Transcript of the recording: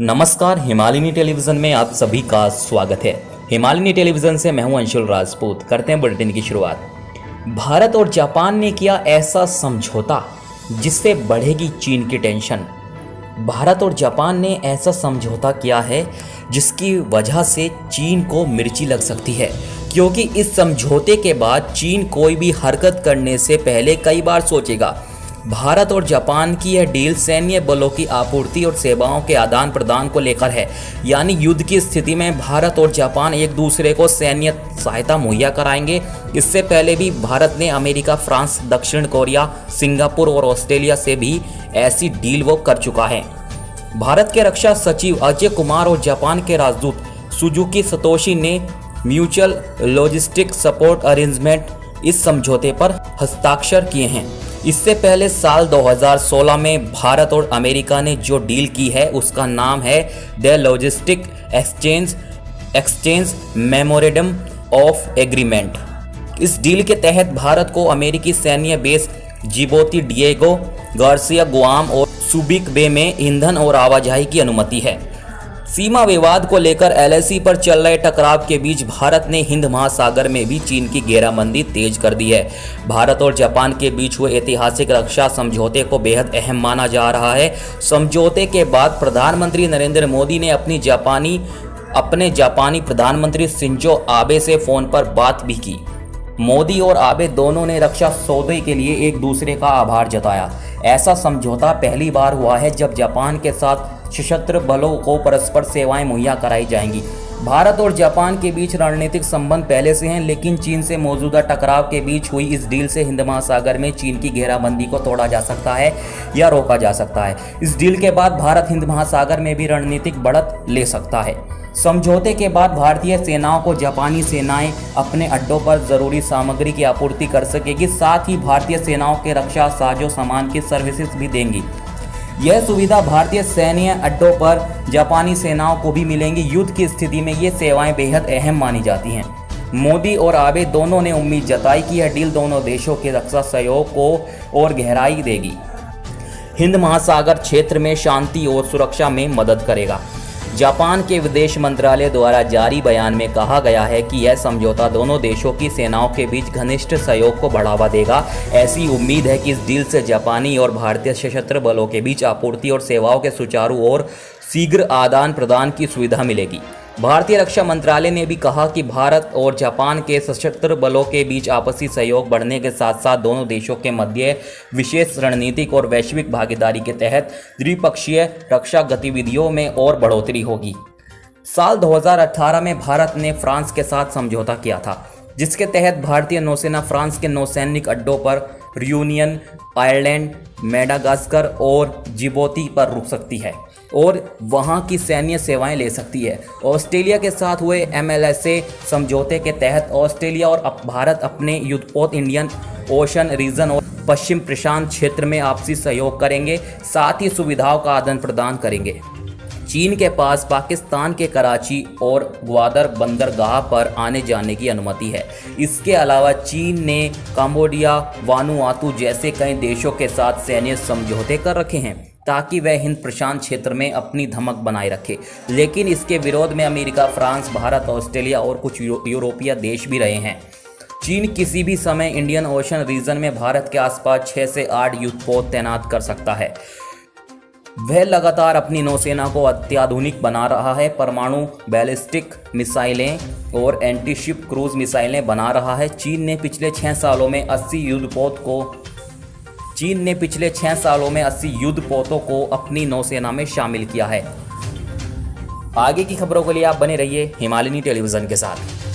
नमस्कार, हिमालयनी टेलीविज़न में आप सभी का स्वागत है। हिमालयनी टेलीविज़न से मैं हूं अंशुल राजपूत। करते हैं बुलेटिन की शुरुआत। भारत और जापान ने किया ऐसा समझौता जिससे बढ़ेगी चीन की टेंशन। भारत और जापान ने ऐसा समझौता किया है जिसकी वजह से चीन को मिर्ची लग सकती है, क्योंकि इस समझौते के बाद चीन कोई भी हरकत करने से पहले कई बार सोचेगा। भारत और जापान की यह डील सैन्य बलों की आपूर्ति और सेवाओं के आदान प्रदान को लेकर है, यानी युद्ध की स्थिति में भारत और जापान एक दूसरे को सैन्य सहायता मुहैया कराएंगे। इससे पहले भी भारत ने अमेरिका, फ्रांस, दक्षिण कोरिया, सिंगापुर और ऑस्ट्रेलिया से भी ऐसी डील वो कर चुका है। भारत के रक्षा सचिव अजय कुमार और जापान के राजदूत सुजुकी सतोशी ने म्यूचुअल लॉजिस्टिक सपोर्ट अरेंजमेंट इस समझौते पर हस्ताक्षर किए हैं। इससे पहले साल 2016 में भारत और अमेरिका ने जो डील की है उसका नाम है the logistic exchange memorandum of agreement. इस डील के तहत भारत को अमेरिकी सैन्य base Djibouti, Diego Garcia, Guam और सुबिक बे में ईंधन और आवाजाही की अनुमति है। सीमा विवाद को लेकर एलएसी पर चल रहे टकराव के बीच भारत ने हिंद महासागर में भी चीन की घेराबंदी तेज कर दी है। भारत और जापान के बीच हुए ऐतिहासिक रक्षा समझौते को बेहद अहम माना जा रहा है। समझौते के बाद प्रधानमंत्री नरेंद्र मोदी ने अपने जापानी प्रधानमंत्री शिंजो आबे से फोन पर बात भी की। मोदी और आबे दोनों ने रक्षा सौदे के लिए एक दूसरे का आभार जताया। ऐसा समझौता पहली बार हुआ है जब जापान के साथ सशस्त्र बलों को परस्पर सेवाएं मुहैया कराई जाएंगी। भारत और जापान के बीच रणनीतिक संबंध पहले से हैं, लेकिन चीन से मौजूदा टकराव के बीच हुई इस डील से हिंद महासागर में चीन की घेराबंदी को तोड़ा जा सकता है या रोका जा सकता है। इस डील के बाद भारत हिंद महासागर में भी रणनीतिक बढ़त ले सकता है। समझौते के बाद भारतीय सेनाओं को जापानी सेनाएं अपने अड्डों पर जरूरी सामग्री की आपूर्ति कर सकेगी, साथ ही भारतीय सेनाओं के रक्षा साजो सामान की सर्विसेज भी देंगी। यह सुविधा भारतीय सैन्य अड्डों पर जापानी सेनाओं को भी मिलेंगी। युद्ध की स्थिति में ये सेवाएं बेहद अहम मानी जाती हैं। मोदी और आबे दोनों ने उम्मीद जताई कि यह डील दोनों देशों के रक्षा सहयोग को और गहराई देगी, हिंद महासागर क्षेत्र में शांति और सुरक्षा में मदद करेगा। जापान के विदेश मंत्रालय द्वारा जारी बयान में कहा गया है कि यह समझौता दोनों देशों की सेनाओं के बीच घनिष्ठ सहयोग को बढ़ावा देगा। ऐसी उम्मीद है कि इस डील से जापानी और भारतीय सशस्त्र बलों के बीच आपूर्ति और सेवाओं के सुचारू और शीघ्र आदान प्रदान की सुविधा मिलेगी। भारतीय रक्षा मंत्रालय ने भी कहा कि भारत और जापान के सशस्त्र बलों के बीच आपसी सहयोग बढ़ने के साथ साथ दोनों देशों के मध्य विशेष रणनीतिक और वैश्विक भागीदारी के तहत द्विपक्षीय रक्षा गतिविधियों में और बढ़ोतरी होगी। साल 2018 में भारत ने फ्रांस के साथ समझौता किया था, जिसके तहत भारतीय नौसेना फ्रांस के नौसैनिक अड्डों पर रियूनियन आयरलैंड, मेडागास्कर और जिबोती पर रुक सकती है और वहां की सैन्य सेवाएं ले सकती है। ऑस्ट्रेलिया के साथ हुए एमएलएसए समझौते के तहत ऑस्ट्रेलिया और भारत अपने युद्धपोत इंडियन ओशन रीजन और पश्चिम प्रशांत क्षेत्र में आपसी सहयोग करेंगे, साथ ही सुविधाओं का आदान प्रदान करेंगे। चीन के पास पाकिस्तान के कराची और ग्वादर बंदरगाह पर आने जाने की अनुमति है। इसके अलावा चीन ने कंबोडिया, वानुआतू जैसे कई देशों के साथ सैन्य समझौते कर रखे हैं ताकि वह हिंद प्रशांत क्षेत्र में अपनी धमक बनाए रखे। लेकिन इसके विरोध में अमेरिका, फ्रांस, भारत, ऑस्ट्रेलिया और कुछ यूरोपीय देश भी रहे हैं। चीन किसी भी समय इंडियन ओशन रीजन में भारत के आसपास 6 से 8 युद्धपोत तैनात कर सकता है। वह लगातार अपनी नौसेना को अत्याधुनिक बना रहा है, परमाणु बैलिस्टिक मिसाइलें और एंटीशिप क्रूज मिसाइलें बना रहा है। चीन ने पिछले 6 सालों में 80 युद्धपोतों को अपनी नौसेना में शामिल किया है। आगे की खबरों के लिए आप बने रहिए हिमालयनी टेलीविज़न के साथ।